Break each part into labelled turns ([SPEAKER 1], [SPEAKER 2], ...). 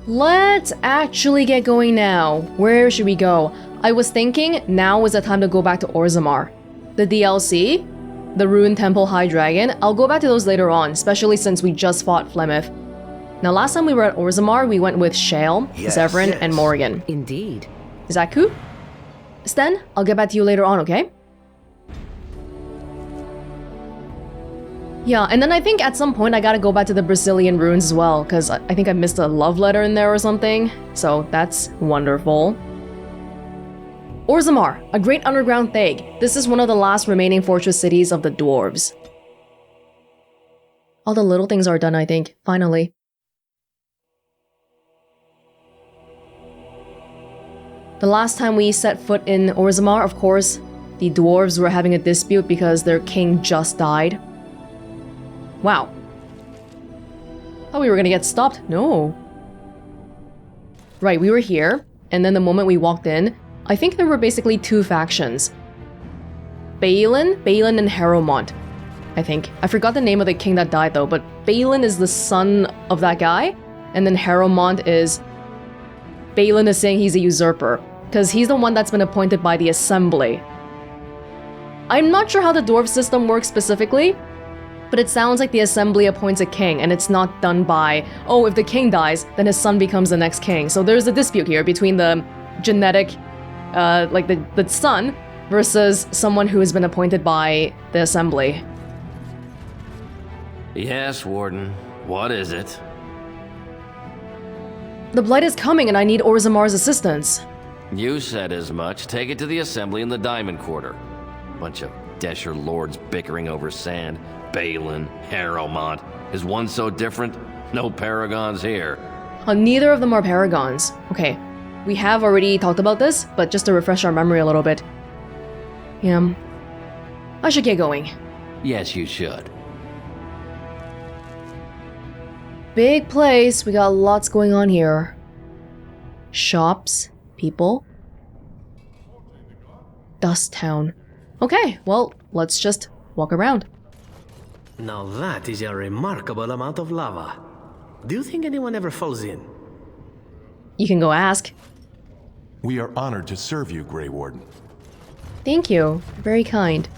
[SPEAKER 1] Let's actually get going now. Where should we go? I was thinking now is the time to go back to Orzammar. The DLC, the Ruined Temple High Dragon, I'll go back to those later on, especially since we just fought Flemeth. Now last time we were at Orzammar, we went with Shale, Zevran, and Morgan.
[SPEAKER 2] Indeed.
[SPEAKER 1] Is that cool? Sten, I'll get back to you later on, okay? Yeah, and then I think at some point I gotta go back to the Brazilian ruins as well, because I think I missed a love letter in there or something. So that's wonderful. Orzammar, a great underground thing. This is one of the last remaining fortress cities of the dwarves. All the little things are done, I think, finally. The last time we set foot in Orzammar, of course, the dwarves were having a dispute because their king just died. Wow. Thought we were gonna get stopped. No. Right, we were here, and then the moment we walked in, I think there were basically two factions. Balin and Harrowmont, I think. I forgot the name of the king that died though, but Balin is the son of that guy, and then Harrowmont is... Balin is saying he's a usurper, because he's the one that's been appointed by the Assembly. I'm not sure how the dwarf system works specifically, but it sounds like the Assembly appoints a king, and it's not done by, oh, if the king dies, then his son becomes the next king. So there's a dispute here between the genetic, like the son, versus someone who has been appointed by the Assembly.
[SPEAKER 3] Yes, Warden. What is it?
[SPEAKER 1] The Blight is coming, and I need Orzammar's assistance.
[SPEAKER 3] You said as much. Take it to the Assembly in the Diamond Quarter. Bunch of Desher lords bickering over sand. Balin, Harrowmont. Is one so different? No paragons here.
[SPEAKER 1] Neither of them are paragons. Okay, we have already talked about this, but just to refresh our memory a little bit. Yeah. I should get going.
[SPEAKER 3] Yes, you should.
[SPEAKER 1] Big place, we got lots going on here. Shops, people. Dust Town. Okay, well, let's just walk around.
[SPEAKER 4] Now that is a remarkable amount of lava. Do you think anyone ever falls in?
[SPEAKER 1] You can go ask.
[SPEAKER 5] We are honored to serve you, Grey Warden.
[SPEAKER 1] Thank you. Very kind.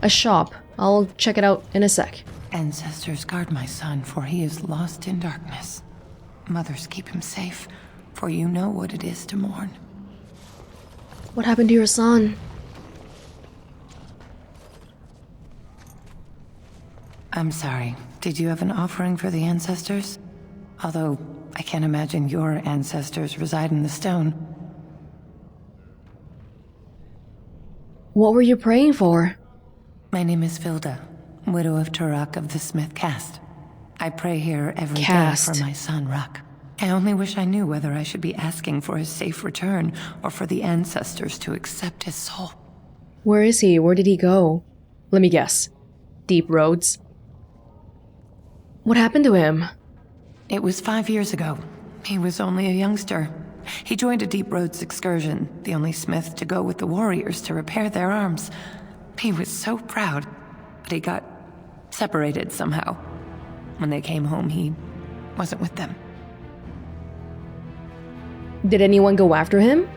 [SPEAKER 1] A shop. I'll check it out in a sec.
[SPEAKER 6] Ancestors guard my son, for he is lost in darkness. Mothers keep him safe, for you know what it is to mourn.
[SPEAKER 1] What happened to your son?
[SPEAKER 6] I'm sorry. Did you have an offering for the ancestors? Although, I can't imagine your ancestors reside in the stone.
[SPEAKER 1] What were you praying for?
[SPEAKER 6] My name is Vilda, widow of Turok of the Smith caste. I pray here every
[SPEAKER 1] Caste.
[SPEAKER 6] day for my son, Ruck. I only wish I knew whether I should be asking for his safe return or for the ancestors to accept his soul.
[SPEAKER 1] Where is he? Where did he go? Let me guess. Deep roads. What happened to him?
[SPEAKER 6] It was 5 years ago. He was only a youngster. He joined a Deep Roads excursion, the only smith to go with the warriors to repair their arms. He was so proud, but he got separated somehow. When they came home, he wasn't with them.
[SPEAKER 1] Did anyone go after him?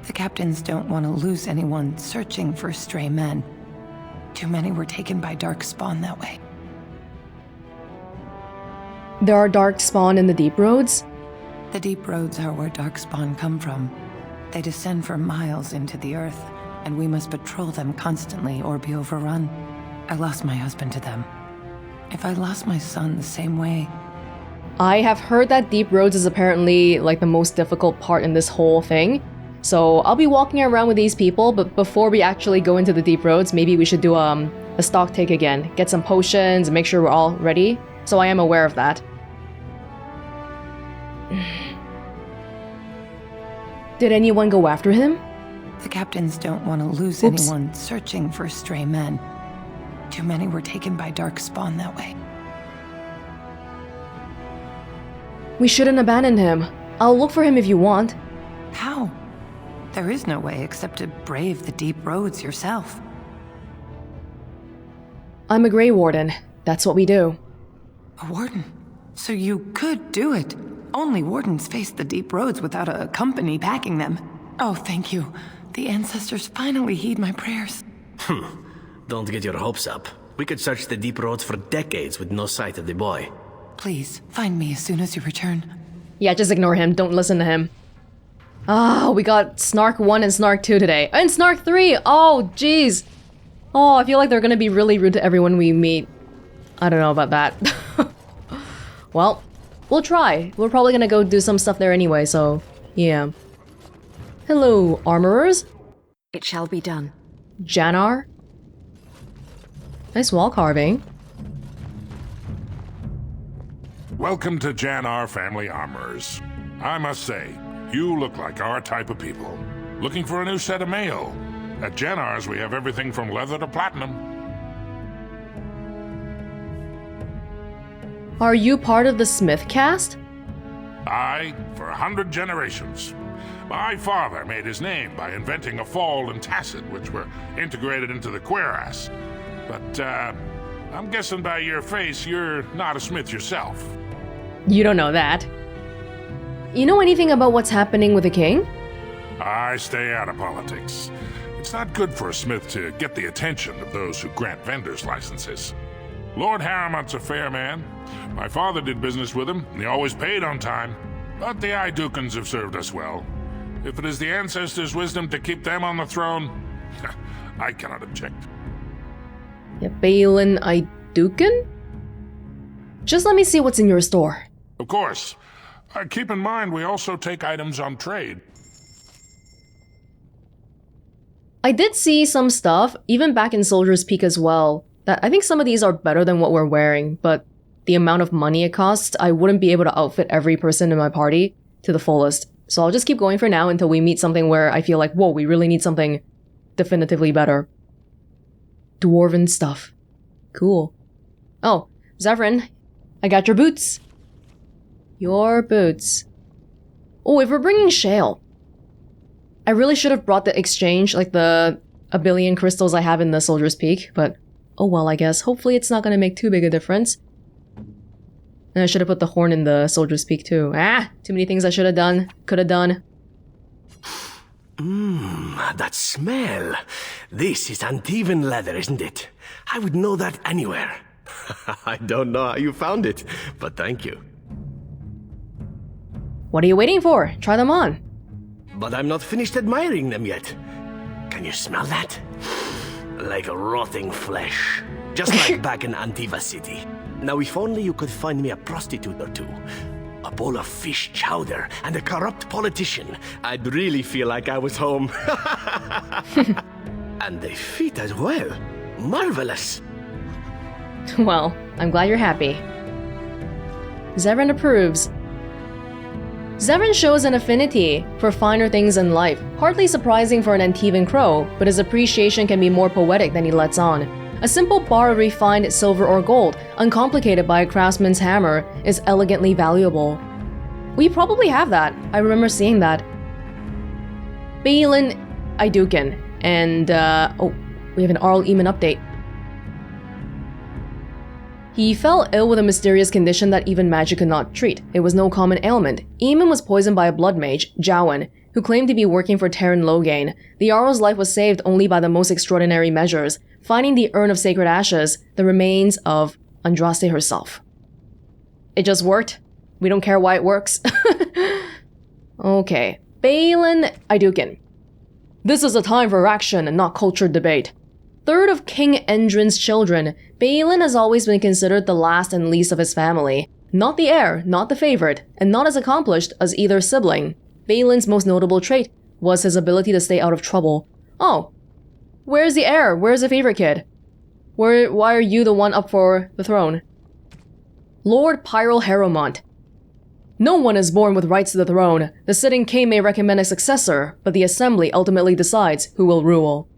[SPEAKER 6] The captains don't want to lose anyone searching for stray men. Too many were taken by dark spawn that way.
[SPEAKER 1] There are dark spawn in the deep roads?
[SPEAKER 6] The deep roads are where darkspawn come from. They descend for miles into the earth, and we must patrol them constantly or be overrun. I lost my husband to them. If I lost my son the same way...
[SPEAKER 1] I have heard that deep roads is apparently like the most difficult part in this whole thing. So I'll be walking around with these people, but before we actually go into the deep roads, maybe we should do a stock take again. Get some potions and make sure we're all ready. So I am aware of that. Did anyone go after him?
[SPEAKER 6] The captains don't want to lose
[SPEAKER 1] Oops.
[SPEAKER 6] anyone searching for stray men. Too many were taken by dark spawn that way.
[SPEAKER 1] We shouldn't abandon him. I'll look for him if you want.
[SPEAKER 6] How? There is no way except to brave the deep roads yourself.
[SPEAKER 1] I'm a Grey Warden. That's what we do.
[SPEAKER 6] A warden? So you could do it. Only wardens faced the deep roads without a company backing them. Oh, thank you. The ancestors finally heed my prayers.
[SPEAKER 4] Don't get your hopes up. We could search the deep roads for decades with no sight of the boy.
[SPEAKER 6] Please, find me as soon as you return.
[SPEAKER 1] Yeah, just ignore him. Don't listen to him. Ah, we got Snark 1 and Snark 2 today. And Snark 3! Oh, jeez. Oh, I feel like they're gonna be really rude to everyone we meet. I don't know about that. Well, we'll try. We're probably gonna go do some stuff there anyway, so yeah. Hello, armorers.
[SPEAKER 2] It shall be done.
[SPEAKER 1] Janar. Nice wall carving.
[SPEAKER 7] Welcome to Janar Family Armorers. I must say, you look like our type of people. Looking for a new set of mail? At Janar's, we have everything from leather to platinum.
[SPEAKER 1] Are you part of the Smith caste?
[SPEAKER 7] Aye, for 100 generations. My father made his name by inventing a fall and tacit, which were integrated into the cuirass. But, I'm guessing by your face, you're not a smith yourself.
[SPEAKER 1] You don't know that. You know anything about what's happening with the king?
[SPEAKER 7] I stay out of politics. It's not good for a smith to get the attention of those who grant vendors licenses. Lord Harriman's a fair man. My father did business with him, and he always paid on time. But the Idukans have served us well. If it is the ancestors' wisdom to keep them on the throne, I cannot object.
[SPEAKER 1] Yeah, Balin Idukan? Just let me see what's in your store.
[SPEAKER 7] Of course. Keep in mind, we also take items on trade.
[SPEAKER 1] I did see some stuff, even back in Soldier's Peak as well, that I think some of these are better than what we're wearing, but the amount of money it costs, I wouldn't be able to outfit every person in my party to the fullest. So I'll just keep going for now until we meet something where I feel like, whoa, we really need something definitively better. Dwarven stuff. Cool. Oh, Zevran, I got your boots. Your boots. Oh, if we're bringing shale. I really should have brought the exchange, like the a billion crystals I have in the Soldier's Peak, but oh well, I guess. Hopefully it's not gonna make too big a difference. And I should have put the horn in the Soldier's Peak too. Ah! Too many things I should have done. Could have done.
[SPEAKER 4] That smell. This is Antivan leather, isn't it? I would know that anywhere. I don't know how you found it, but thank you.
[SPEAKER 1] What are you waiting for? Try them on.
[SPEAKER 4] But I'm not finished admiring them yet. Can you smell that? Like rotting flesh. Just like back in Antiva City. Now if only you could find me a prostitute or two. A bowl of fish chowder and a corrupt politician. I'd really feel like I was home. And they fit as well. Marvelous.
[SPEAKER 1] Well, I'm glad you're happy. Zevran approves. Zevran shows an affinity for finer things in life, hardly surprising for an Antivan crow, but his appreciation can be more poetic than he lets on. A simple bar of refined silver or gold, uncomplicated by a craftsman's hammer, is elegantly valuable. We probably have that. I remember seeing that. Balin Idukan, and oh, we have an Arl Eamon update. He fell ill with a mysterious condition that even magic could not treat. It was no common ailment. Eamon was poisoned by a blood mage, Jowan, who claimed to be working for Terran Loghain. The Jarl's life was saved only by the most extraordinary measures, finding the urn of sacred ashes, the remains of Andraste herself. It just worked. We don't care why it works. Okay. Balin Idukan. This is a time for action and not cultured debate. Third of King Endrin's children, Balin has always been considered the last and least of his family. Not the heir, not the favorite, and not as accomplished as either sibling. Balin's most notable trait was his ability to stay out of trouble. Oh. Where's the heir? Where's the favorite kid? Why are you the one up for the throne? Lord Pyrrol Harrowmont. No one is born with rights to the throne. The sitting king may recommend a successor, but the assembly ultimately decides who will rule.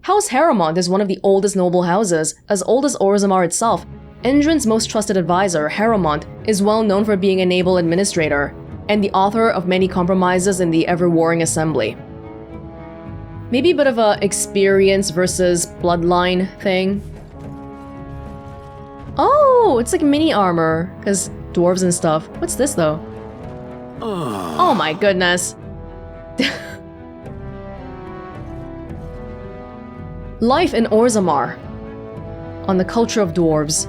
[SPEAKER 1] House Harrowmont is one of the oldest noble houses, as old as Orzammar itself. Endrin's most trusted advisor, Harrowmont, is well known for being an able administrator, and the author of many compromises in the ever-warring assembly. Maybe a bit of a experience versus bloodline thing. Oh, it's like mini armor, because dwarves and stuff. What's this though? Oh my goodness. Life in Orzammar. On the culture of dwarves.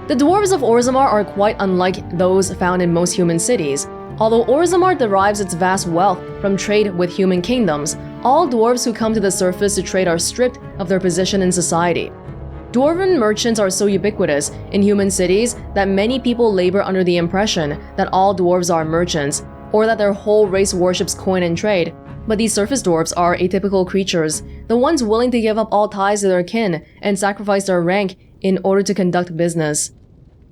[SPEAKER 1] The dwarves of Orzammar are quite unlike those found in most human cities. Although Orzammar derives its vast wealth from trade with human kingdoms, all dwarves who come to the surface to trade are stripped of their position in society. Dwarven merchants are so ubiquitous in human cities that many people labor under the impression that all dwarves are merchants, or that their whole race worships coin and trade. But these surface dwarves are atypical creatures, the ones willing to give up all ties to their kin and sacrifice their rank in order to conduct business.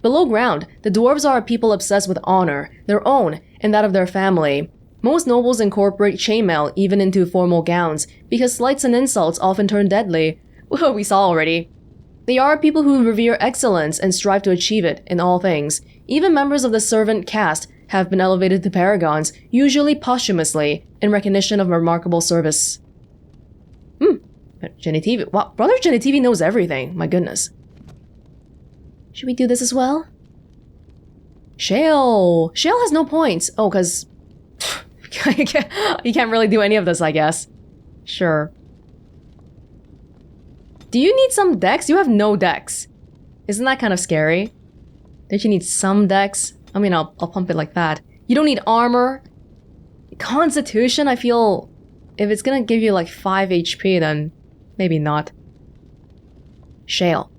[SPEAKER 1] Below ground, the dwarves are a people obsessed with honor, their own and that of their family. Most nobles incorporate chainmail even into formal gowns, because slights and insults often turn deadly. We saw already. They are people who revere excellence and strive to achieve it in all things. Even members of the servant caste have been elevated to paragons, usually posthumously, in recognition of remarkable service. Genitivi. Wow, Brother Genitivi knows everything. My goodness. Should we do this as well? Shale. Shale has no points. Oh, because you can't really do any of this, I guess. Sure. Do you need some dex? You have no dex. Isn't that kind of scary? Don't you need some dex? I mean, I'll pump it like that. You don't need armor. Constitution, I feel... If it's gonna give you like 5 HP, then maybe not. Shale.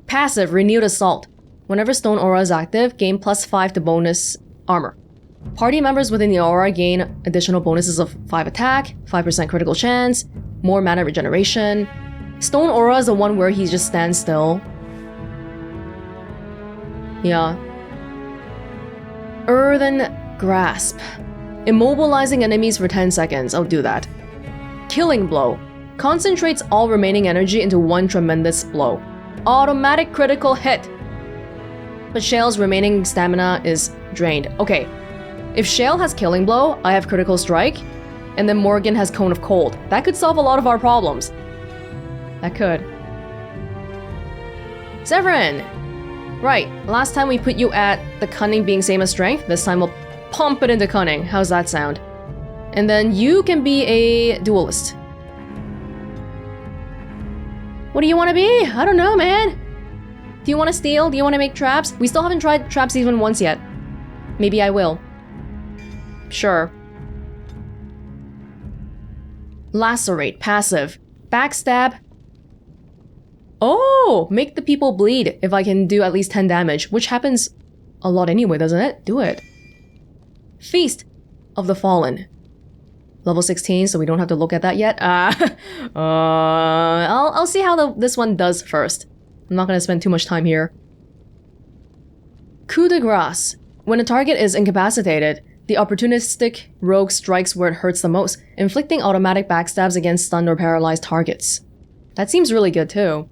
[SPEAKER 1] Passive, Renewed Assault. Whenever Stone Aura is active, gain +5 to bonus armor. Party members within the aura gain additional bonuses of 5 attack, 5% critical chance, more mana regeneration. Stone Aura is the one where he just stands still. Yeah. Earthen Grasp. Immobilizing enemies for 10 seconds. I'll do that. Killing Blow. Concentrates all remaining energy into one tremendous blow. Automatic critical hit. But Shale's remaining stamina is drained. Okay. If Shale has Killing Blow, I have Critical Strike, and then Morgan has Cone of Cold. That could solve a lot of our problems. That could. Severin! Right, last time we put you at the Cunning being same as Strength, this time we'll pump it into Cunning. How's that sound? And then you can be a Duelist. What do you want to be? I don't know, man. Do you want to steal? Do you want to make traps? We still haven't tried traps even once yet. Maybe I will. Sure. Lacerate, passive. Backstab. Oh! Make the people bleed if I can do at least 10 damage, which happens a lot anyway, doesn't it? Do it. Feast of the Fallen. Level 16, so we don't have to look at that yet. I'll see how this one does first. I'm not gonna spend too much time here. Coup de grace. When a target is incapacitated, the opportunistic rogue strikes where it hurts the most, inflicting automatic backstabs against stunned or paralyzed targets. That seems really good too.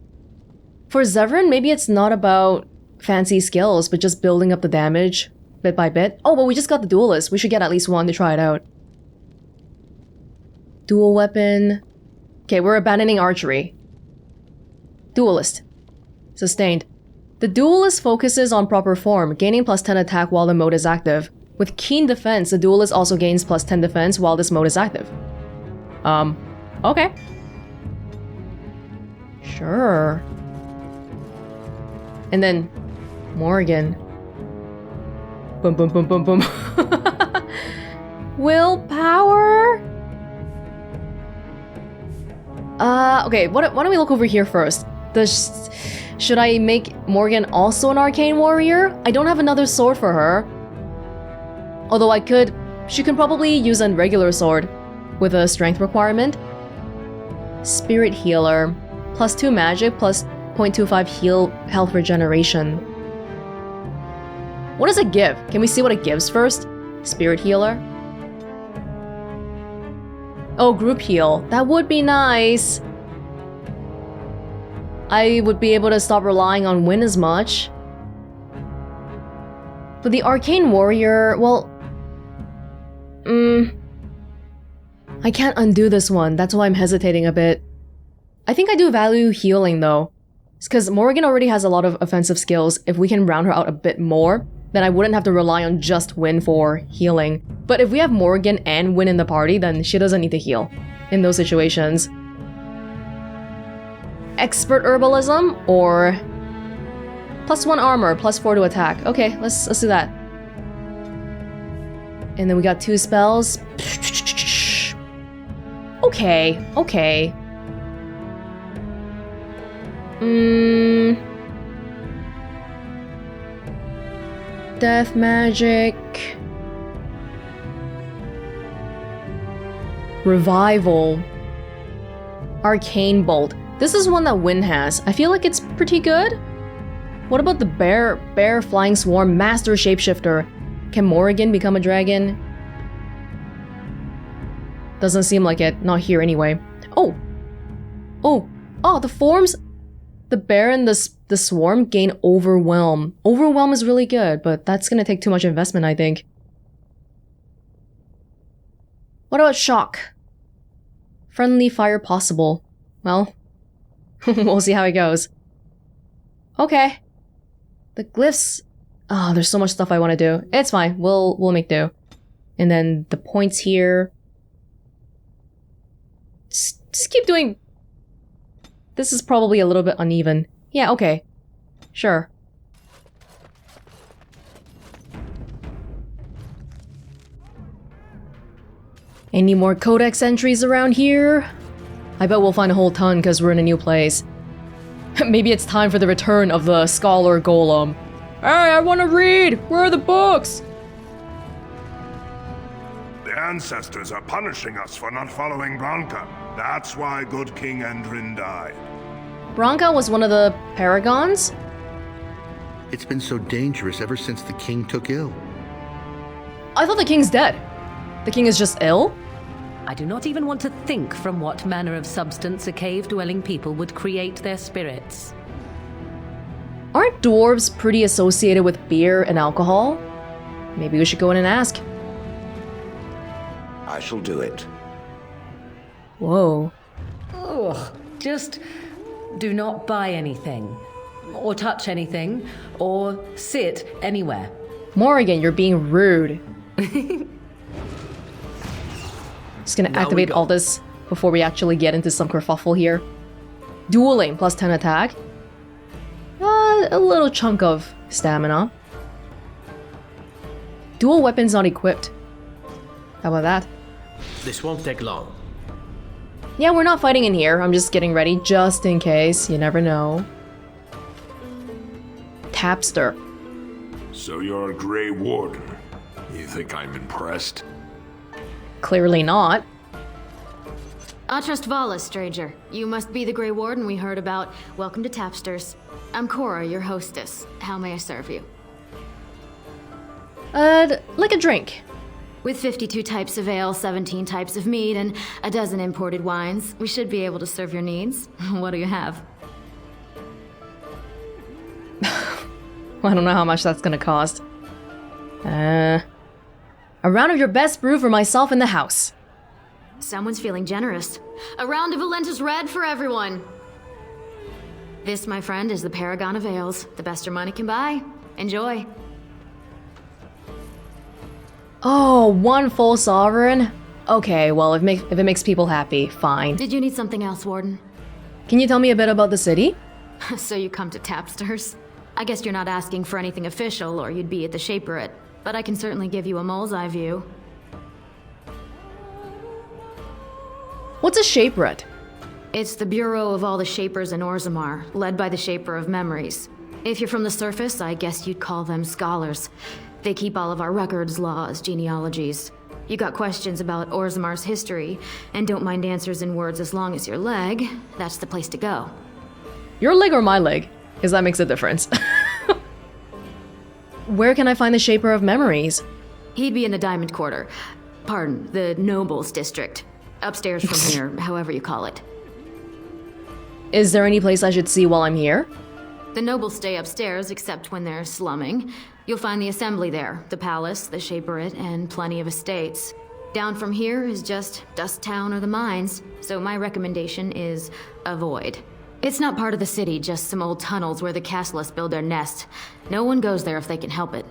[SPEAKER 1] For Zevran, maybe it's not about fancy skills, but just building up the damage bit by bit. Oh, but we just got the Duelist. We should get at least one to try it out. Dual weapon. Okay, we're abandoning archery. Duelist. Sustained. The Duelist focuses on proper form, gaining +10 attack while the mode is active. With keen defense, the Duelist also gains +10 defense while this mode is active. Okay. Sure. And then, Morgan. Boom, boom, boom, boom, boom. Willpower? Okay, why don't we look over here first? Should I make Morgan also an arcane warrior? I don't have another sword for her. Although she can probably use a regular sword with a strength requirement. Spirit healer. +2 magic, plus 0.25 health regeneration. What does it give? Can we see what it gives first? Spirit healer. Oh, group heal. That would be nice. I would be able to stop relying on Win as much. But the Arcane Warrior, well... I can't undo this one, that's why I'm hesitating a bit. I think I do value healing though. It's because Morgan already has a lot of offensive skills. If we can round her out a bit more, then I wouldn't have to rely on just Wynn for healing. But if we have Morrigan and Wynn in the party, then she doesn't need to heal in those situations. Expert herbalism or +1 armor, +4 to attack. Okay, let's do that. And then we got 2 spells. Okay, okay. Death magic. Revival. Arcane bolt. This is one that Wynn has. I feel like it's pretty good. What about the bear flying swarm master shapeshifter? Can Morrigan become a dragon? Doesn't seem like it. Not here anyway. Oh, the forms. The bear and the swarm gain overwhelm. Overwhelm is really good, but that's gonna take too much investment, I think. What about shock? Friendly fire possible. Well, we'll see how it goes. Okay. The glyphs. Oh, there's so much stuff I want to do. It's fine. We'll make do. And then the points here. Just keep doing. This is probably a little bit uneven. Yeah, okay. Sure. Any more codex entries around here? I bet we'll find a whole ton because we're in a new place. Maybe it's time for the return of the scholar golem. Hey, I want to read! Where are the books?
[SPEAKER 8] The ancestors are punishing us for not following Branka. That's why good King Endrin died.
[SPEAKER 1] Branka was one of the Paragons?
[SPEAKER 9] It's been so dangerous ever since the king took ill.
[SPEAKER 1] I thought the king's dead. The king is just ill?
[SPEAKER 2] I do not even want to think from what manner of substance a cave-dwelling people would create their spirits.
[SPEAKER 1] Aren't dwarves pretty associated with beer and alcohol? Maybe we should go in and ask.
[SPEAKER 9] I shall do it.
[SPEAKER 1] Whoa.
[SPEAKER 2] Ugh, just do not buy anything, or touch anything, or sit anywhere.
[SPEAKER 1] Morrigan, you're being rude. Just gonna activate all this before we actually get into some kerfuffle here. Dueling, +10 attack. A little chunk of stamina. Dual weapons not equipped. How about that?
[SPEAKER 4] This won't take long.
[SPEAKER 1] Yeah, we're not fighting in here. I'm just getting ready just in case. You never know. Tapster.
[SPEAKER 7] So you're a Grey Warden. You think I'm impressed?
[SPEAKER 1] Clearly not.
[SPEAKER 10] Atrust Vala, stranger. You must be the Grey Warden we heard about. Welcome to Tapsters. I'm Cora, your hostess. How may I serve you?
[SPEAKER 1] Like a drink.
[SPEAKER 10] With 52 types of ale, 17 types of mead, and a dozen imported wines, we should be able to serve your needs. What do you have?
[SPEAKER 1] I don't know how much that's gonna cost. A round of your best brew for myself in the house.
[SPEAKER 10] Someone's feeling generous. A round of Valentis Red for everyone. This, my friend, is the Paragon of Ales. The best your money can buy. Enjoy.
[SPEAKER 1] Oh, 1 full sovereign? Okay, well, if it makes people happy, fine.
[SPEAKER 10] Did you need something else, Warden?
[SPEAKER 1] Can you tell me a bit about the city?
[SPEAKER 10] So you come to Tapsters? I guess you're not asking for anything official, or you'd be at the Shaperate. But I can certainly give you a mole's eye view.
[SPEAKER 1] What's a Shaperate?
[SPEAKER 10] It's the bureau of all the Shapers in Orzammar, led by the Shaper of Memories. If you're from the surface, I guess you'd call them scholars. They keep all of our records, laws, genealogies. You got questions about Orzammar's history, and don't mind answers in words as long as your leg, that's the place to go.
[SPEAKER 1] Your leg or my leg? Because that makes a difference. Where can I find the Shaper of Memories?
[SPEAKER 10] He'd be in the Diamond Quarter. Pardon, the Nobles District. Upstairs from here, however you call it.
[SPEAKER 1] Is there any place I should see while I'm here?
[SPEAKER 10] The nobles stay upstairs, except when they're slumming. You'll find the assembly there, the palace, the Shaperate, and plenty of estates. Down from here is just Dust Town or the mines, so my recommendation is avoid. It's not part of the city, just some old tunnels where the casteless build their nest. No one goes there if they can help it.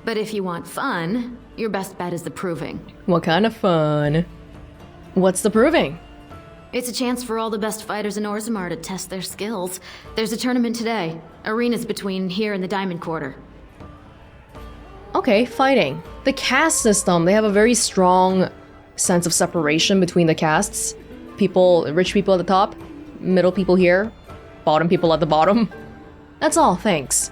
[SPEAKER 10] But if you want fun, your best bet is the proving.
[SPEAKER 1] What kind of fun? What's the proving?
[SPEAKER 10] It's a chance for all the best fighters in Orzammar to test their skills. There's a tournament today. Arenas between here and the Diamond Quarter.
[SPEAKER 1] Okay, fighting. The caste system, they have a very strong sense of separation between the castes. People, rich people at the top, middle people here, bottom people at the bottom. That's all, thanks.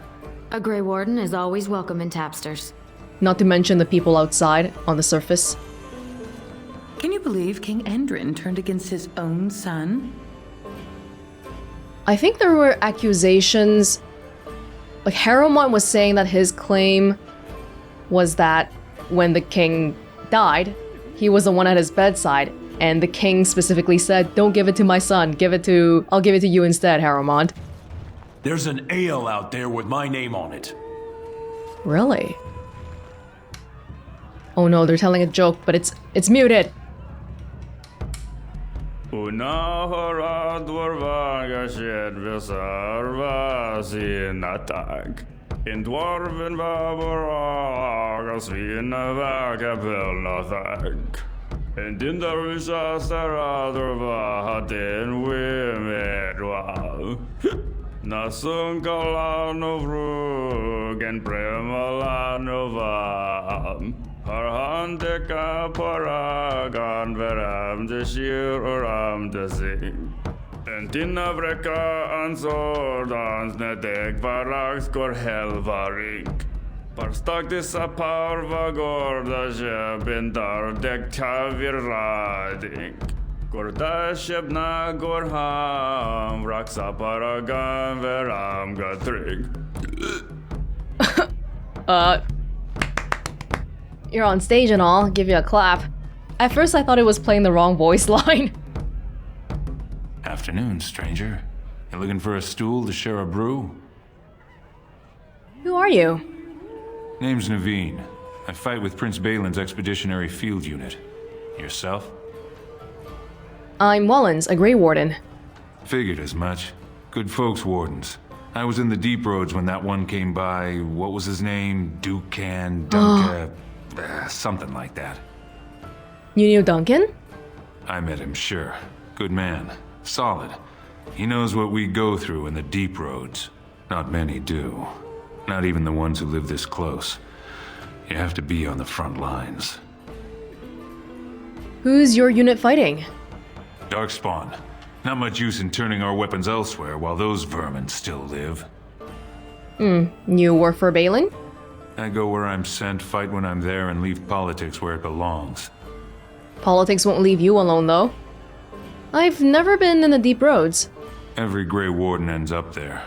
[SPEAKER 10] A Grey Warden is always welcome in Tapsters.
[SPEAKER 1] Not to mention the people outside, on the surface.
[SPEAKER 6] Can you believe King Endrin turned against his own son?
[SPEAKER 1] I think there were accusations... Like, Harrowmont was saying that his claim was that when the king died, he was the one at his bedside, and the king specifically said, "Don't give it to my son, I'll give it to you instead, Harrowmont."
[SPEAKER 11] There's an ale out there with my name on it.
[SPEAKER 1] Really? Oh no, they're telling a joke, but it's muted.
[SPEAKER 12] Unahora dwarvaga shed visarva sinatag. In dwarven babaraga svinavaga pelnathag. And in the rusha saradurva hatin wimedwal. Nasun kalanuvrug and premalanuvam. Harhandeka paragon veram deshir uram desing. And tinavreka ansordans nedek varaks kor helvarik. Parstak disapar vagorda jebindar dek tavirrading. Gordasheb na gorham raksa paragon veram gatrig.
[SPEAKER 1] You're on stage and all, give you a clap. At first I thought it was playing the wrong voice line.
[SPEAKER 13] Afternoon, stranger. You looking for a stool to share a brew?
[SPEAKER 1] Who are you?
[SPEAKER 13] Name's Naveen. I fight with Prince Balin's expeditionary field unit. Yourself?
[SPEAKER 1] I'm Welonz, a Grey Warden.
[SPEAKER 13] Figured as much. Good folks, Wardens. I was in the deep roads when that one came by. What was his name? Duncan? Something like that.
[SPEAKER 1] You knew Duncan?
[SPEAKER 13] I met him, sure. Good man. Solid. He knows what we go through in the deep roads. Not many do. Not even the ones who live this close. You have to be on the front lines.
[SPEAKER 1] Who's your unit fighting?
[SPEAKER 13] Darkspawn. Not much use in turning our weapons elsewhere while those vermin still live.
[SPEAKER 1] You work for Balin?
[SPEAKER 13] I go where I'm sent, fight when I'm there, and leave politics where it belongs.
[SPEAKER 1] Politics won't leave you alone, though. I've never been in the deep roads.
[SPEAKER 13] Every Grey Warden ends up there.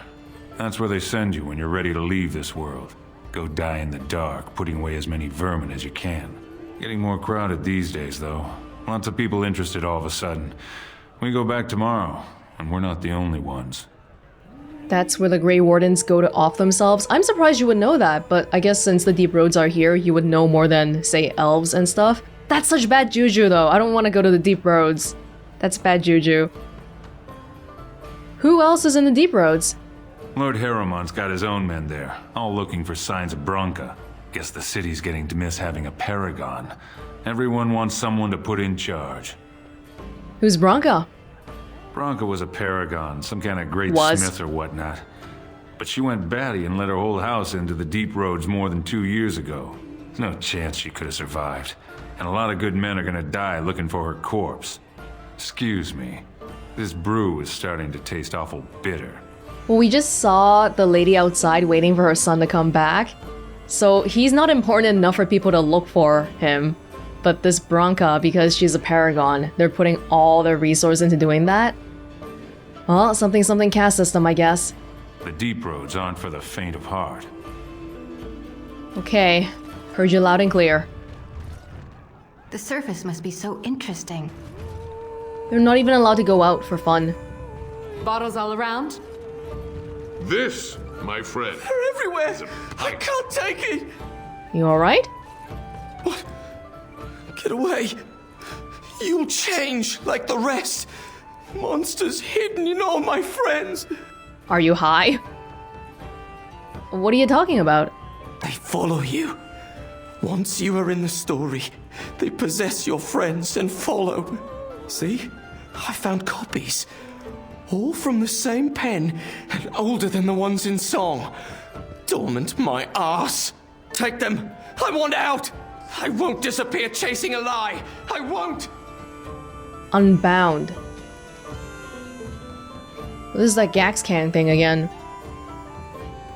[SPEAKER 13] That's where they send you when you're ready to leave this world. Go die in the dark, putting away as many vermin as you can. Getting more crowded these days, though. Lots of people interested all of a sudden. We go back tomorrow, and we're not the only ones.
[SPEAKER 1] That's where the Grey Wardens go to off themselves? I'm surprised you would know that, but I guess since the deep roads are here, you would know more than, say, elves and stuff. That's such bad juju, though. I don't want to go to the deep roads. That's bad juju. Who else is in the deep roads?
[SPEAKER 13] Lord Harrowmont's got his own men there, all looking for signs of Branka. Guess the city's getting to miss having a paragon. Everyone wants someone to put in charge.
[SPEAKER 1] Who's Branka?
[SPEAKER 13] Branka was a paragon, some kind of great smith or whatnot. But she went batty and let her whole house into the deep roads more than 2 years ago. There's no chance she could have survived. And a lot of good men are gonna die looking for her corpse. Excuse me. This brew is starting to taste awful bitter.
[SPEAKER 1] Well, we just saw the lady outside waiting for her son to come back. So he's not important enough for people to look for him. But this Branka, because she's a paragon, they're putting all their resources into doing that. Well, something caste system, I guess.
[SPEAKER 13] The deep roads aren't for the faint of heart.
[SPEAKER 1] Okay, heard you loud and clear.
[SPEAKER 14] The surface must be so interesting.
[SPEAKER 1] They're not even allowed to go out for fun.
[SPEAKER 2] Bottles all around?
[SPEAKER 7] This, my friend.
[SPEAKER 11] They're everywhere! I can't take it!
[SPEAKER 1] You alright?
[SPEAKER 11] What? Get away! You'll change like the rest! Monsters hidden in all my friends!
[SPEAKER 1] Are you high? What are you talking about?
[SPEAKER 11] They follow you. Once you are in the story, they possess your friends and follow. See? I found copies. All from the same pen and older than the ones in song. Dormant my ass. Take them. I want out. I won't disappear chasing a lie. I won't.
[SPEAKER 1] Unbound. This is that Gax Can thing again.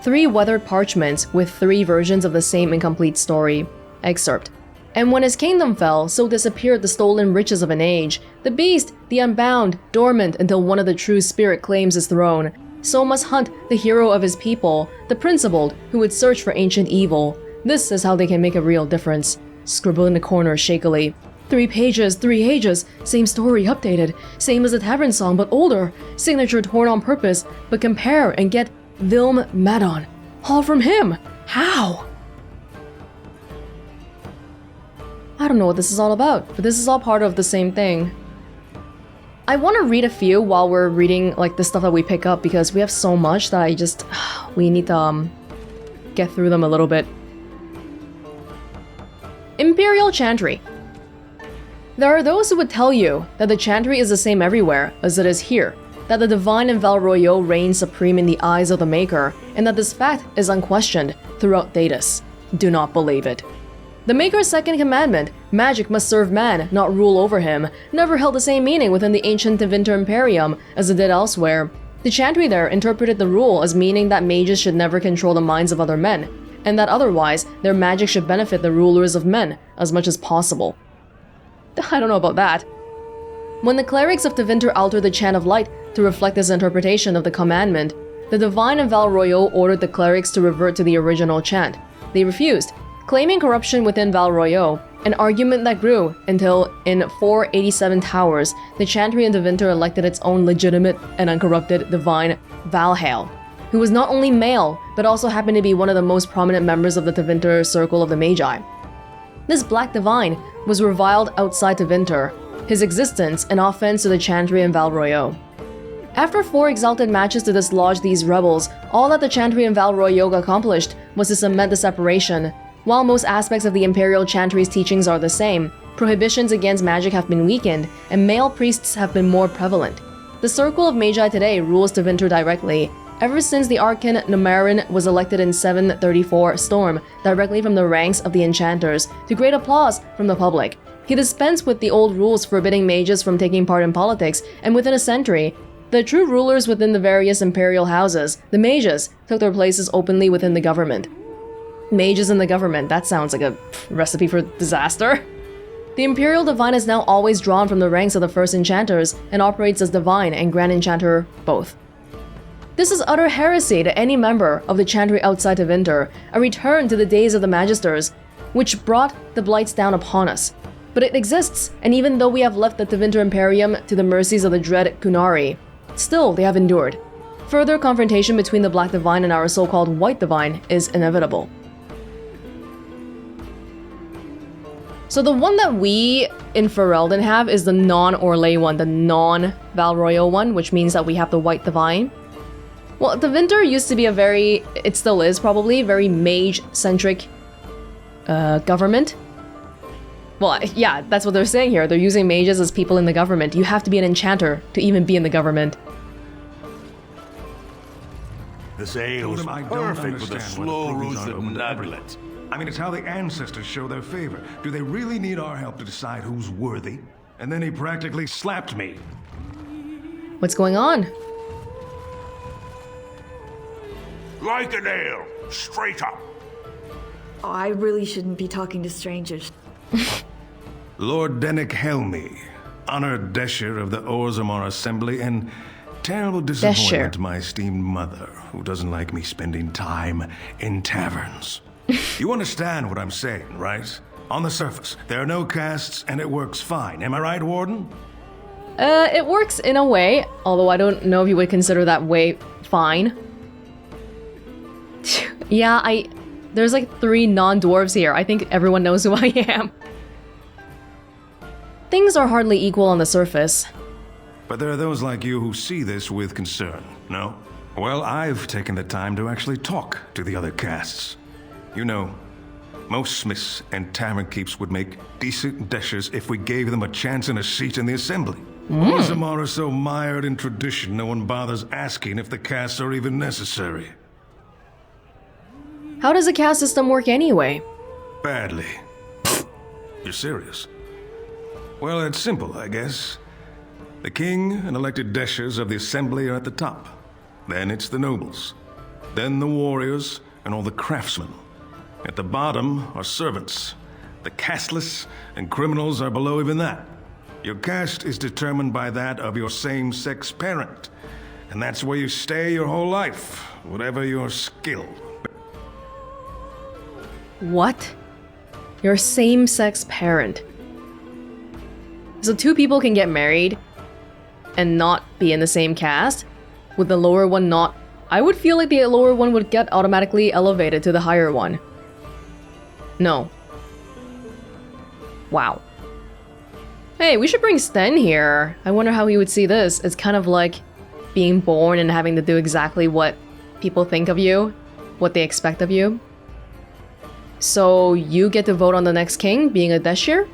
[SPEAKER 1] 3 weathered parchments with 3 versions of the same incomplete story. Excerpt. And when his kingdom fell, so disappeared the stolen riches of an age. The beast, the unbound, dormant until one of the true spirit claims his throne. So must hunt the hero of his people, the principled, who would search for ancient evil. This is how they can make a real difference. Scribble in the corner shakily. 3 pages, 3 ages. Same story, updated. Same as the Tavern song, but older. Signature torn on purpose, but compare and get Vilm Madon. All from him. How? I don't know what this is all about, but this is all part of the same thing. I want to read a few while we're reading like the stuff that we pick up because we have so much that I just we need to get through them a little bit. Imperial Chantry. There are those who would tell you that the Chantry is the same everywhere as it is here, that the divine in Val Royeaux reigns supreme in the eyes of the Maker, and that this fact is unquestioned throughout Thedas. Do not believe it. The Maker's second commandment, magic must serve man, not rule over him, never held the same meaning within the ancient Tevinter Imperium as it did elsewhere. The Chantry there interpreted the rule as meaning that mages should never control the minds of other men, and that otherwise their magic should benefit the rulers of men as much as possible. I don't know about that. When the clerics of Tevinter altered the Chant of Light to reflect this interpretation of the commandment, the divine in Val Royeaux ordered the clerics to revert to the original chant. They refused, claiming corruption within Val Royeaux, an argument that grew until, in 487 Towers, the Chantry in Tevinter elected its own legitimate and uncorrupted divine Valhall, who was not only male, but also happened to be one of the most prominent members of the Tevinter Circle of the Magi. This black divine was reviled outside Tevinter, his existence an offense to the Chantry in Val Royeaux. After 4 exalted matches to dislodge these rebels, all that the Chantry in Val Royeaux accomplished was to cement the separation. While most aspects of the Imperial Chantry's teachings are the same, prohibitions against magic have been weakened, and male priests have been more prevalent. The Circle of Magi today rules Tevinter directly, ever since the Archon Numarin was elected in 734 Storm, directly from the ranks of the Enchanters, to great applause from the public. He dispensed with the old rules forbidding mages from taking part in politics, and within a century, the true rulers within the various imperial houses, the mages, took their places openly within the government. Mages in the government, that sounds like a recipe for disaster. The Imperial Divine is now always drawn from the ranks of the First Enchanters and operates as Divine and Grand Enchanter both. This is utter heresy to any member of the Chantry outside of Tevinter, a return to the days of the Magisters, which brought the blights down upon us. But it exists, and even though we have left the Tevinter Imperium to the mercies of the dread Kunari, still they have endured. Further confrontation between the Black Divine and our so-called White Divine is inevitable. So the one that we in Ferelden have is the non-Orlais one, the non-Val Royeaux one, which means that we have the White Divine. Well, Tevinter used to be a very, it still is probably, very mage-centric government. Well, yeah, that's what they're saying here. They're using mages as people in the government. You have to be an enchanter to even be in the government.
[SPEAKER 8] This ale's perfect with a slow-roasted nugget.
[SPEAKER 15] I mean, it's how the ancestors show their favor. Do they really need our help to decide who's worthy? And then he practically slapped me.
[SPEAKER 1] What's going on?
[SPEAKER 8] Like an ale, straight up.
[SPEAKER 16] Oh, I really shouldn't be talking to strangers.
[SPEAKER 15] Lord Dennick Helmy, honored Desher of the Orzammar Assembly, and terrible disappointment to my esteemed mother, who doesn't like me spending time in taverns. You understand what I'm saying, right? On the surface, there are no castes, and it works fine. Am I right, Warden?
[SPEAKER 1] It works in a way, although I don't know if you would consider that way fine. Yeah, there's like 3 non-dwarves here. I think everyone knows who I am. Things are hardly equal on the surface.
[SPEAKER 15] But there are those like you who see this with concern, no? Well, I've taken the time to actually talk to the other castes. You know, Most smiths and tavern keeps would make decent dashers if we gave them a chance and a seat in the assembly. Orzammar are so mired in tradition, no one bothers asking if the castes are even necessary.
[SPEAKER 1] How does the caste system work anyway?
[SPEAKER 15] Badly. You're serious? Well, it's simple, I guess. The king and elected dashers of the assembly are at the top. Then it's the nobles. Then the warriors and all the craftsmen. At the bottom are servants. The casteless and criminals are below even that. Your caste is determined by that of your same-sex parent. And that's where you stay your whole life, whatever your skill.
[SPEAKER 1] What? Your same-sex parent. So two people can get married and not be in the same caste, with the lower one not... I would feel like the lower one would get automatically elevated to the higher one. No. Wow. Hey, we should bring Sten here. I wonder how he would see this. It's kind of like being born and having to do exactly what people think of you, what they expect of you. So you get to vote on the next king, being a Deshir?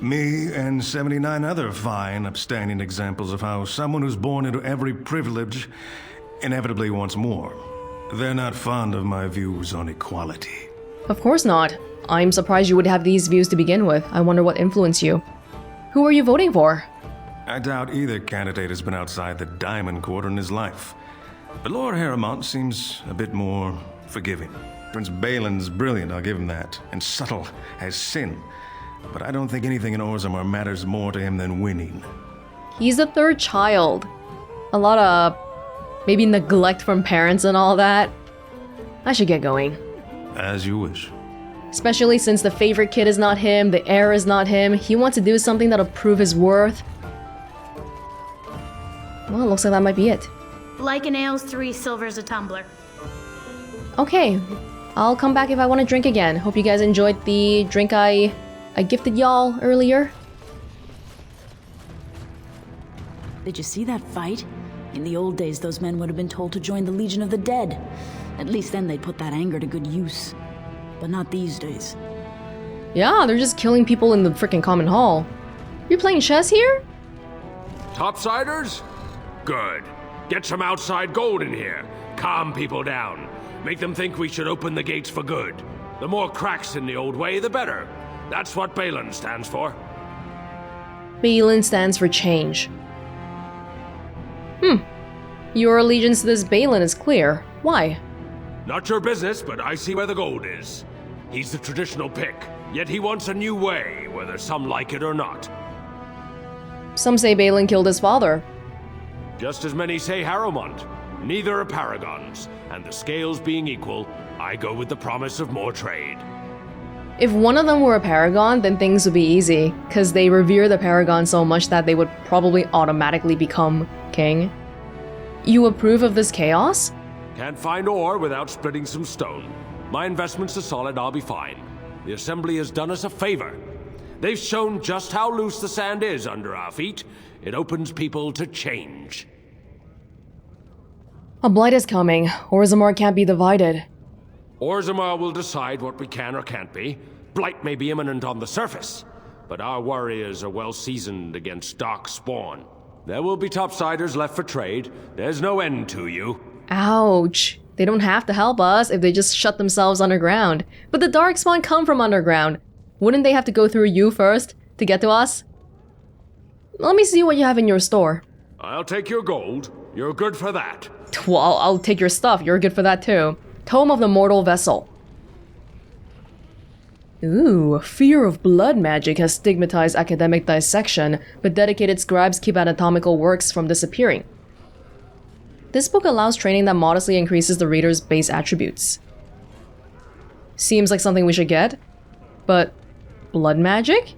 [SPEAKER 15] Me and 79 other fine, upstanding examples of how someone who's born into every privilege inevitably wants more. They're not fond of my views on equality.
[SPEAKER 1] Of course not. I'm surprised you would have these views to begin with. I wonder what influenced you. Who are you voting for?
[SPEAKER 15] I doubt either candidate has been outside the Diamond Quarter in his life. But Lord Harrowmont seems a bit more forgiving. Prince Balin's brilliant, I'll give him that, and subtle as sin. But I don't think anything in Orzammar matters more to him than winning.
[SPEAKER 1] He's the third child. A lot of maybe neglect from parents and all that. I should get going.
[SPEAKER 15] As you wish.
[SPEAKER 1] Especially since the favorite kid is not him, the heir is not him. He wants to do something that'll prove his worth. Well, looks like that might be it.
[SPEAKER 17] Like an ale's 3 silvers a tumbler.
[SPEAKER 1] Okay, I'll come back if I want to drink again. Hope you guys enjoyed the drink I gifted y'all earlier.
[SPEAKER 18] Did you see that fight? In the old days, those men would have been told to join the Legion of the Dead. At least then they'd put that anger to good use. But not these days.
[SPEAKER 1] Yeah, they're just killing people in the frickin' common hall. You're playing chess here?
[SPEAKER 19] Topsiders? Good. Get some outside gold in here. Calm people down. Make them think we should open the gates for good. The more cracks in the old way, the better. That's what Welonz stands for.
[SPEAKER 1] Welonz stands for change. Your allegiance to this Balin is clear. Why?
[SPEAKER 19] Not your business, but I see where the gold is. He's the traditional pick, yet he wants a new way, whether some like it or not.
[SPEAKER 1] Some say Balin killed his father.
[SPEAKER 19] Just as many say Harrowmont. Neither are paragons, and the scales being equal, I go with the promise of more trade.
[SPEAKER 1] If one of them were a paragon, then things would be easy, because they revere the paragon so much that they would probably automatically become king. You approve of this chaos?
[SPEAKER 19] Can't find ore without splitting some stone. My investments are solid, I'll be fine. The Assembly has done us a favor. They've shown just how loose the sand is under our feet. It opens people to change.
[SPEAKER 1] A blight is coming. Orzammar can't be divided.
[SPEAKER 19] Orzammar will decide what we can or can't be. Blight may be imminent on the surface, but our warriors are well seasoned against dark spawn. There will be topsiders left for trade. There's no end to you.
[SPEAKER 1] Ouch. They don't have to help us if they just shut themselves underground. But the darkspawn come from underground. Wouldn't they have to go through you first to get to us? Let me see what you have in your store.
[SPEAKER 19] I'll take your gold. You're good for that.
[SPEAKER 1] Well, I'll take your stuff. You're good for that too. Tome of the Mortal Vessel. Ooh, fear of blood magic has stigmatized academic dissection, but dedicated scribes keep anatomical works from disappearing. This book allows training that modestly increases the reader's base attributes. Seems like something we should get, but blood magic?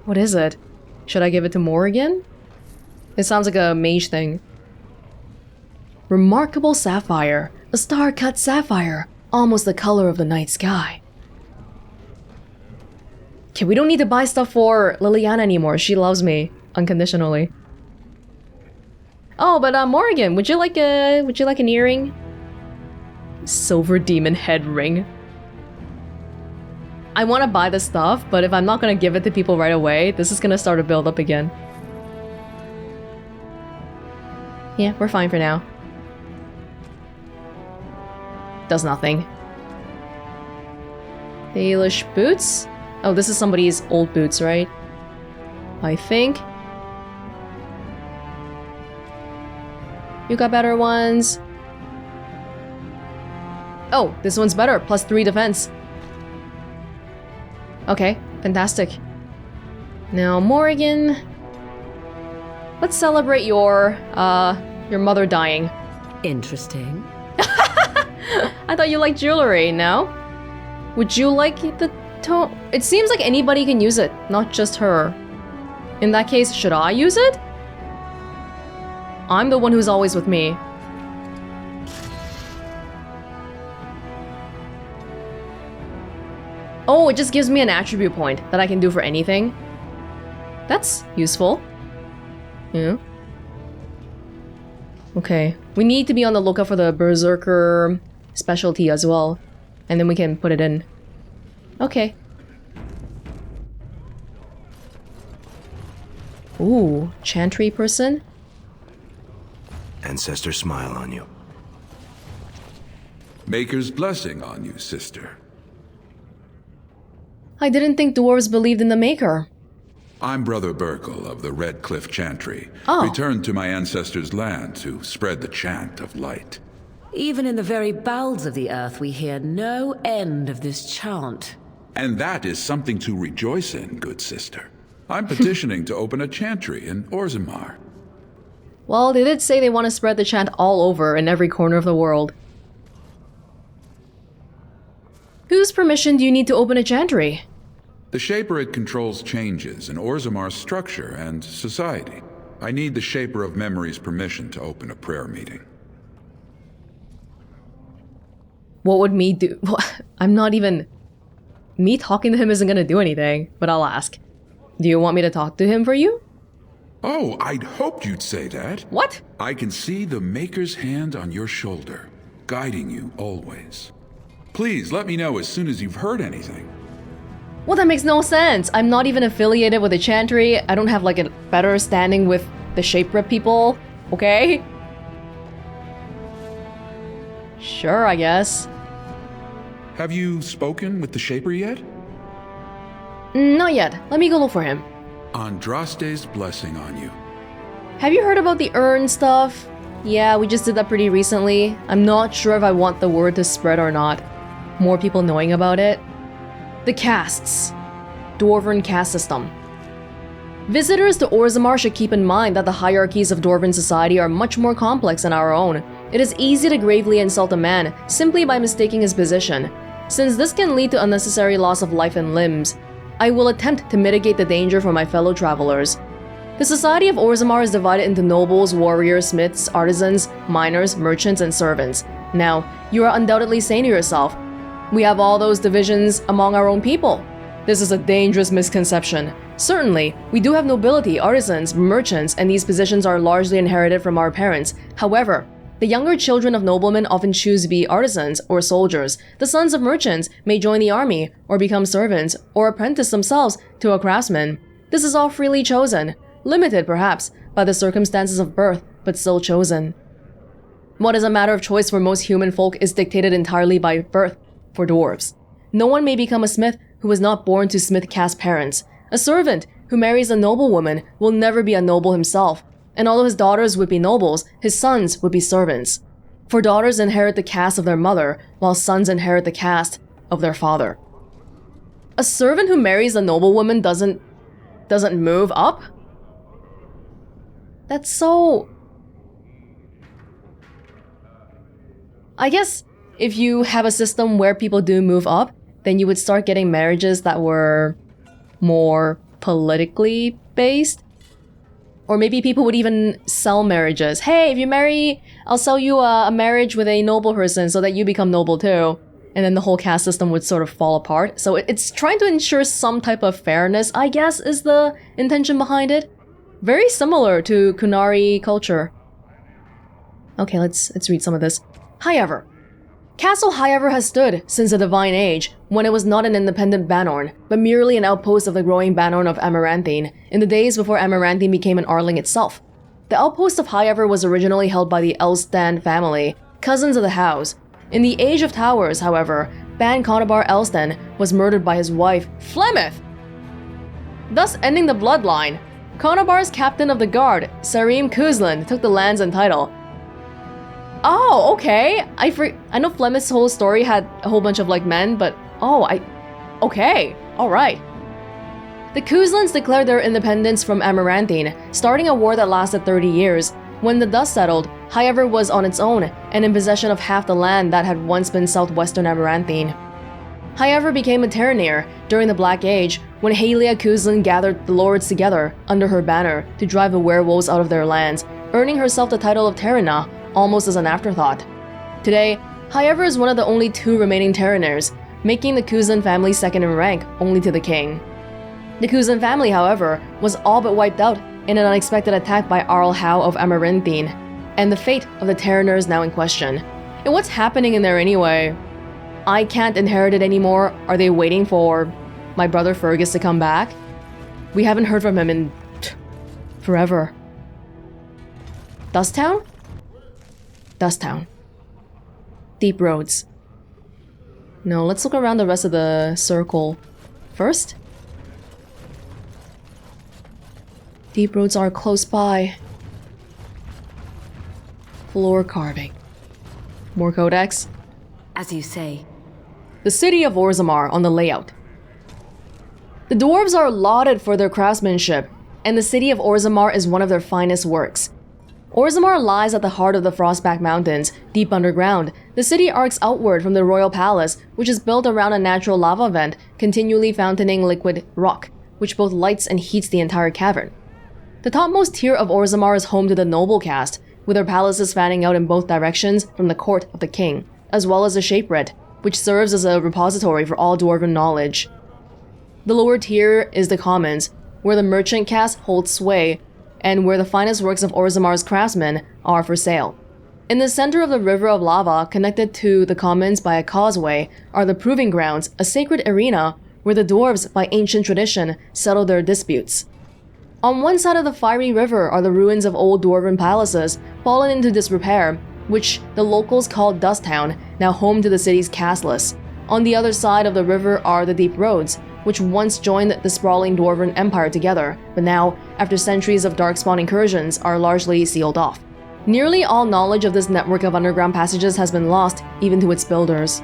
[SPEAKER 1] What is it? Should I give it to Morrigan? It sounds like a mage thing. Remarkable sapphire. A star-cut sapphire. Almost the color of the night sky. Okay, we don't need to buy stuff for Liliana anymore. She loves me unconditionally. Oh, but Morrigan, would you like an earring? Silver demon head ring. I want to buy the stuff, but if I'm not going to give it to people right away, this is going to start to build up again. Yeah, we're fine for now. Does nothing. Baelish boots? Oh, this is somebody's old boots, right? I think. You got better ones. Oh, this one's better. +3 defense. Okay, fantastic. Now, Morrigan. Let's celebrate your mother dying.
[SPEAKER 2] Interesting.
[SPEAKER 1] I thought you liked jewelry, no? Would you like the tome? It seems like anybody can use it, not just her. In that case, should I use it? I'm the one who's always with me. Oh, it just gives me an attribute point that I can do for anything. That's useful. Yeah. Okay, we need to be on the lookout for the Berserker specialty as well. And then we can put it in. Okay. Ooh, Chantry person?
[SPEAKER 20] Ancestors smile on you.
[SPEAKER 21] Maker's blessing on you, sister.
[SPEAKER 1] I didn't think dwarves believed in the Maker.
[SPEAKER 21] I'm Brother Burkle of the Red Cliff Chantry.
[SPEAKER 1] Oh.
[SPEAKER 21] Returned to my ancestors' land to spread the chant of light.
[SPEAKER 2] Even in the very bowels of the earth, we hear no end of this chant.
[SPEAKER 21] And that is something to rejoice in, good sister. I'm petitioning to open a chantry in Orzammar.
[SPEAKER 1] Well, they did say they want to spread the chant all over in every corner of the world. Whose permission do you need to open a chantry?
[SPEAKER 21] The Shaperate controls changes in Orzammar's structure and society. I need the Shaper of Memory's permission to open a prayer meeting.
[SPEAKER 1] What would me do? I'm not even... Me talking to him isn't gonna do anything, but I'll ask. Do you want me to talk to him for you?
[SPEAKER 21] Oh, I'd hoped you'd say that.
[SPEAKER 1] What?
[SPEAKER 21] I can see the Maker's hand on your shoulder, guiding you always. Please let me know as soon as you've heard anything.
[SPEAKER 1] Well, that makes no sense. I'm not even affiliated with the Chantry. I don't have like a better standing with the Shaperate people, okay? Sure, I guess.
[SPEAKER 21] Have you spoken with the Shaper yet?
[SPEAKER 1] Not yet. Let me go look for him.
[SPEAKER 21] Andraste's blessing on you.
[SPEAKER 1] Have you heard about the urn stuff? Yeah, we just did that pretty recently. I'm not sure if I want the word to spread or not. More people knowing about it. The castes. Dwarven caste system. Visitors to Orzammar should keep in mind that the hierarchies of Dwarven society are much more complex than our own. It is easy to gravely insult a man simply by mistaking his position. Since this can lead to unnecessary loss of life and limbs, I will attempt to mitigate the danger for my fellow travelers. The society of Orzammar is divided into nobles, warriors, smiths, artisans, miners, merchants, and servants. Now, you are undoubtedly saying to yourself, we have all those divisions among our own people. This is a dangerous misconception. Certainly, we do have nobility, artisans, merchants, and these positions are largely inherited from our parents. However, the younger children of noblemen often choose to be artisans or soldiers. The sons of merchants may join the army, or become servants, or apprentice themselves to a craftsman. This is all freely chosen, limited perhaps by the circumstances of birth, but still chosen. What is a matter of choice for most human folk is dictated entirely by birth for dwarves. No one may become a smith who was not born to smith caste parents. A servant who marries a noblewoman will never be a noble himself. And although his daughters would be nobles, his sons would be servants. For daughters inherit the caste of their mother, while sons inherit the caste of their father. A servant who marries a noblewoman doesn't move up? That's so... I guess if you have a system where people do move up, then you would start getting marriages that were more politically based. Or maybe people would even sell marriages. Hey, if you marry, I'll sell you a marriage with a noble person so that you become noble too. And then the whole caste system would sort of fall apart. So it's trying to ensure some type of fairness, I guess, is the intention behind it. Very similar to Kunari culture. Okay, let's read some of this. However, Castle Highever has stood since the Divine Age, when it was not an independent Banorn, but merely an outpost of the growing Banorn of Amaranthine, in the days before Amaranthine became an Arling itself. The outpost of Highever was originally held by the Elstan family, cousins of the house. In the Age of Towers, however, Ban Conobar Elstan was murdered by his wife, Flemeth, thus ending the bloodline. Conobar's captain of the guard, Sarim Kuzlan, took the lands and title. Oh, okay. I know Flemeth's whole story had a whole bunch of like men, but okay, alright. The Kuzlans declared their independence from Amaranthine, starting a war that lasted 30 years. When the dust settled, Highever was on its own and in possession of half the land that had once been southwestern Amaranthine. Highever became a Terranir during the Black Age, when Halia Kuzlan gathered the lords together under her banner to drive the werewolves out of their lands, earning herself the title of Terrana almost as an afterthought. Today, Highever is one of the only 2 remaining Terranirs, making the Kuzlan family second in rank only to the king. The Kuzlan family, however, was all but wiped out in an unexpected attack by Arl Howe of Amaranthine, and the fate of the Terranir is now in question. And what's happening in there anyway? I can't inherit it anymore. Are they waiting for my brother Fergus to come back? We haven't heard from him in forever. Dusttown? Dusttown. Deep roads. No, let's look around the rest of the circle first. Deep roads are close by. Floor carving. More codex.
[SPEAKER 14] As you say.
[SPEAKER 1] The city of Orzammar on the layout. The dwarves are lauded for their craftsmanship, and the city of Orzammar is one of their finest works. Orzammar lies at the heart of the Frostback Mountains, deep underground. The city arcs outward from the royal palace, which is built around a natural lava vent, continually fountaining liquid rock, which both lights and heats the entire cavern. The topmost tier of Orzammar is home to the noble caste, with their palaces fanning out in both directions from the court of the king, as well as the Shapered, which serves as a repository for all Dwarven knowledge. The lower tier is the commons, where the merchant caste holds sway, and where the finest works of Orzammar's craftsmen are for sale. In the center of the river of lava, connected to the commons by a causeway, are the Proving Grounds, a sacred arena where the dwarves, by ancient tradition, settle their disputes. On one side of the fiery river are the ruins of old Dwarven palaces, fallen into disrepair, which the locals call Dusttown, now home to the city's casteless. On the other side of the river are the deep roads, which once joined the sprawling Dwarven Empire together, but now, after centuries of darkspawn incursions, are largely sealed off. Nearly all knowledge of this network of underground passages has been lost, even to its builders.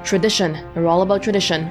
[SPEAKER 1] Tradition. They're all about tradition.